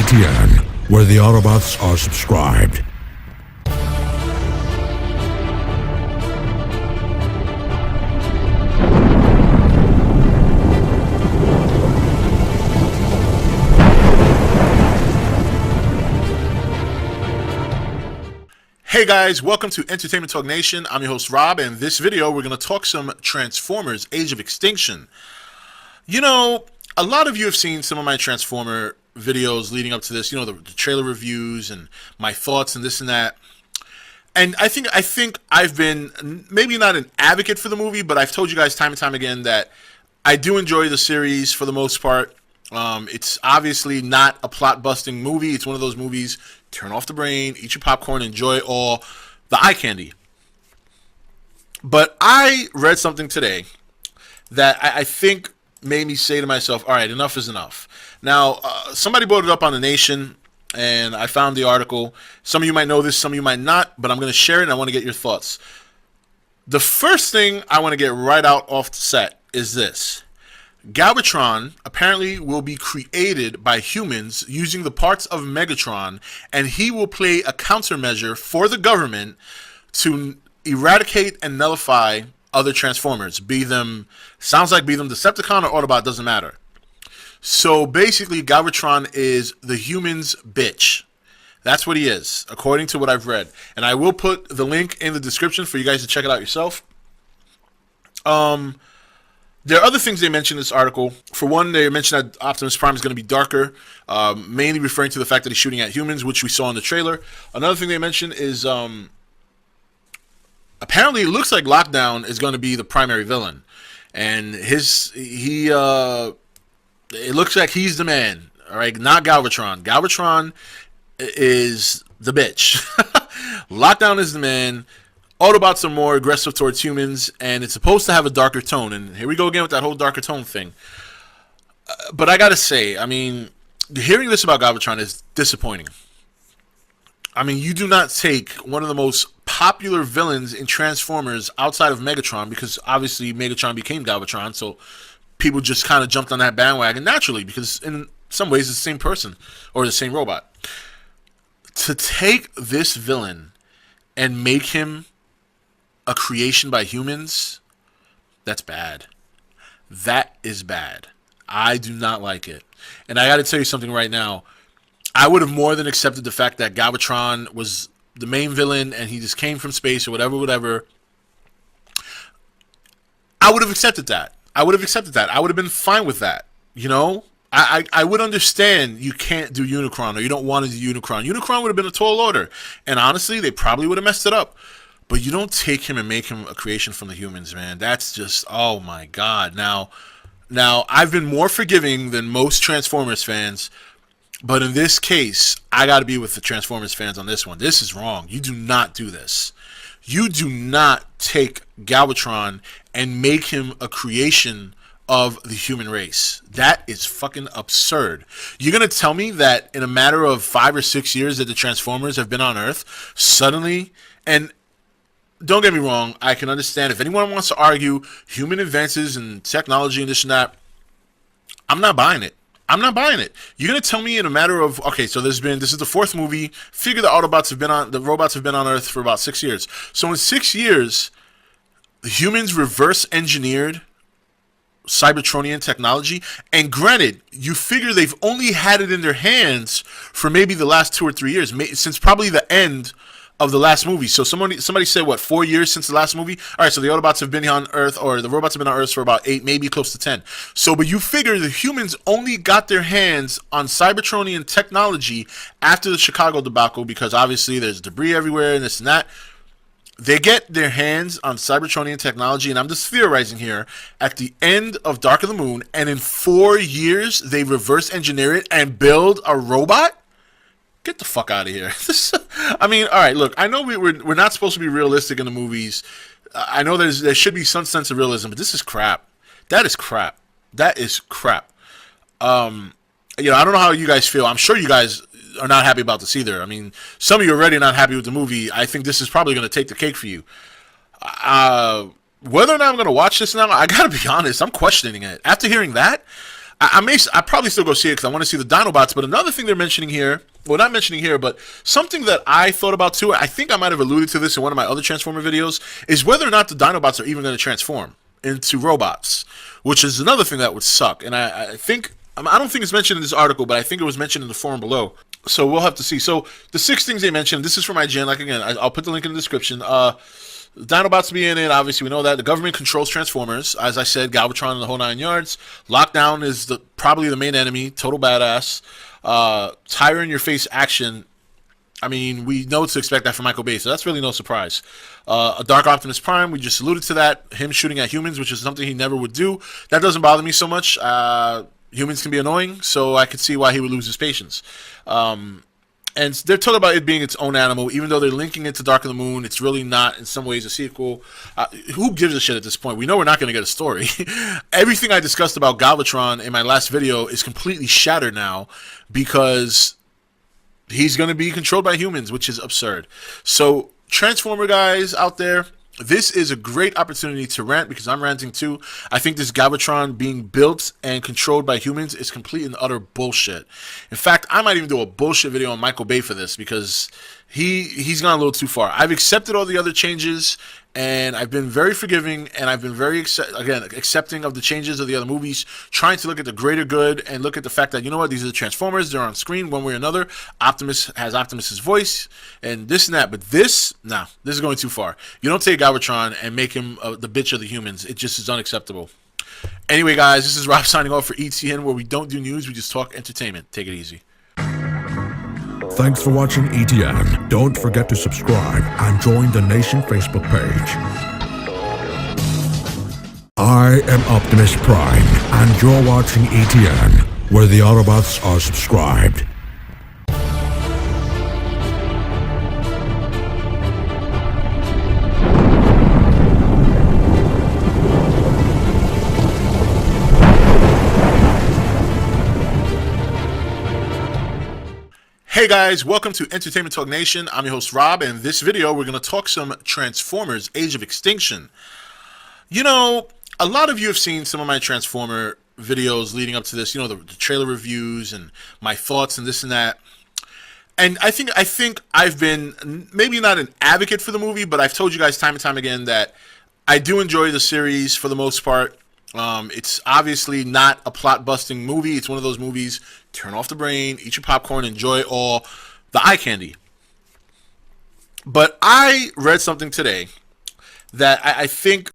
ATN, where the Autobots are subscribed. Hey guys, welcome to Entertainment Talk Nation. I'm your host Rob, and in this video we're going to talk some Transformers Age of Extinction. You know, a lot of you have seen some of my Transformer videos leading up to this, you know, the trailer reviews and my thoughts and this and that. And I think I've been maybe not an advocate for the movie, but I've told you guys time and time again that I do enjoy the series for the most part. It's obviously not a plot-busting movie. It's one of those movies, turn off the brain, eat your popcorn, enjoy all the eye candy. But I read something today that I think made me say to myself, all right, enough is enough. Now, somebody brought it up on The Nation, and I found the article. Some of you might know this, some of you might not, but I'm going to share it, and I want to get your thoughts. The first thing I want to get right out off the set is this. Galvatron apparently will be created by humans using the parts of Megatron, and he will play a countermeasure for the government to eradicate and nullify other Transformers. Be them Decepticon or Autobot, doesn't matter. So basically, Galvatron is the humans' bitch. That's what he is, according to what I've read. And I will put the link in the description for you guys to check it out yourself. There are other things they mentioned in this article. For one, they mentioned that Optimus Prime is going to be darker, mainly referring to the fact that he's shooting at humans, which we saw in the trailer. Another thing they mentioned is apparently it looks like Lockdown is going to be the primary villain, and it looks like he's the man. All right, not Galvatron. Galvatron is the bitch. Lockdown is the man. Autobots are more aggressive towards humans, and it's supposed to have a darker tone. And here we go again with that whole darker tone thing. But I gotta say, I mean, hearing this about Galvatron is disappointing. I mean, you do not take one of the most popular villains in Transformers outside of Megatron, because obviously Megatron became Galvatron, so people just kind of jumped on that bandwagon naturally, because in some ways it's the same person, or the same robot. To take this villain and make him a creation by humans, that's bad. That is bad. I do not like it. And I got to tell you something right now. I would have more than accepted the fact that Galvatron was the main villain and he just came from space or whatever. I would have accepted that. I would have been fine with that. You know? I would understand you can't do Unicron, or you don't want to do Unicron. Unicron would have been a tall order. And honestly, they probably would have messed it up. But you don't take him and make him a creation from the humans, man. That's just, oh my God. Now, I've been more forgiving than most Transformers fans, but in this case, I got to be with the Transformers fans on this one. This is wrong. You do not do this. You do not take Galvatron and make him a creation of the human race. That is fucking absurd. You're going to tell me that in a matter of 5 or 6 years that the Transformers have been on Earth, suddenly, and don't get me wrong, I can understand if anyone wants to argue human advances in technology and this and that, I'm not buying it. You're going to tell me in a matter of, okay, so this is the 4th movie. Figure the robots have been on Earth for about 6 years. So in 6 years, the humans reverse engineered Cybertronian technology, and granted, you figure they've only had it in their hands for maybe the last 2 or 3 years, since probably the end of the last movie. So somebody said, what, 4 years since the last movie? All right, so the Autobots have been on Earth, or the robots have been on Earth for about 8, maybe close to 10. So, but you figure the humans only got their hands on Cybertronian technology after the Chicago debacle, because obviously there's debris everywhere and this and that. They get their hands on Cybertronian technology, and I'm just theorizing here, at the end of Dark of the Moon, and in 4 years, they reverse engineer it and build a robot? Get the fuck out of here. I mean, all right, look, I know we're not supposed to be realistic in the movies. I know there should be some sense of realism, but this is crap. That is crap. You know, I don't know how you guys feel. I'm sure you guys are not happy about this either. I mean, some of you are already not happy with the movie. I think this is probably going to take the cake for you. Whether or not I'm going to watch this now, I got to be honest, I'm questioning it. After hearing that, I probably still go see it because I want to see the Dinobots. But another thing they're mentioning here, well, not mentioning here, but something that I thought about too, I think I might have alluded to this in one of my other Transformer videos, is whether or not the Dinobots are even going to transform into robots, which is another thing that would suck. And I think, I don't think it's mentioned in this article, but I think it was mentioned in the forum below. So we'll have to see. So the 6 things they mentioned, this is from IGN. Like, again, I'll put the link in the description. Dinobots be in it, obviously, we know that. The government controls Transformers. As I said, Galvatron and the whole 9 yards. Lockdown is probably the main enemy. Total badass. Tire-in-your-face action. I mean, we know to expect that from Michael Bay, so that's really no surprise. A Dark Optimus Prime, we just alluded to that. Him shooting at humans, which is something he never would do. That doesn't bother me so much. Humans can be annoying, so I could see why he would lose his patience. And they're talking about it being its own animal, even though they're linking it to Dark of the Moon. It's really not, in some ways, a sequel. Who gives a shit at this point? We know we're not going to get a story. Everything I discussed about Galvatron in my last video is completely shattered now because he's going to be controlled by humans, which is absurd. So, Transformer guys out there, this is a great opportunity to rant because I'm ranting too. I think this Galvatron being built and controlled by humans is complete and utter bullshit. In fact, I might even do a bullshit video on Michael Bay for this because he's gone a little too far. I've accepted all the other changes and I've been very forgiving and I've been very accepting of the changes of the other movies, trying to look at the greater good and look at the fact that, you know what, these are the Transformers, they're on screen one way or another. Optimus has Optimus's voice and this and that, but this is going too far. You don't take Galvatron and make him the bitch of the humans. It just is unacceptable. Anyway, guys, this is Rob signing off for ETN, where we don't do news, we just talk entertainment. Take it easy. Thanks for watching ETN. Don't forget to subscribe and join the Nation Facebook page. I am Optimus Prime, and you're watching ETN, where the Autobots are subscribed. Hey guys, welcome to Entertainment Talk Nation. I'm your host Rob, and in this video we're going to talk some Transformers Age of Extinction. You know, a lot of you have seen some of my Transformer videos leading up to this, you know, the trailer reviews and my thoughts and this and that. And I think I've been maybe not an advocate for the movie, but I've told you guys time and time again that I do enjoy the series for the most part. It's obviously not a plot-busting movie. It's one of those movies, turn off the brain, eat your popcorn, enjoy all the eye candy. But I read something today that I think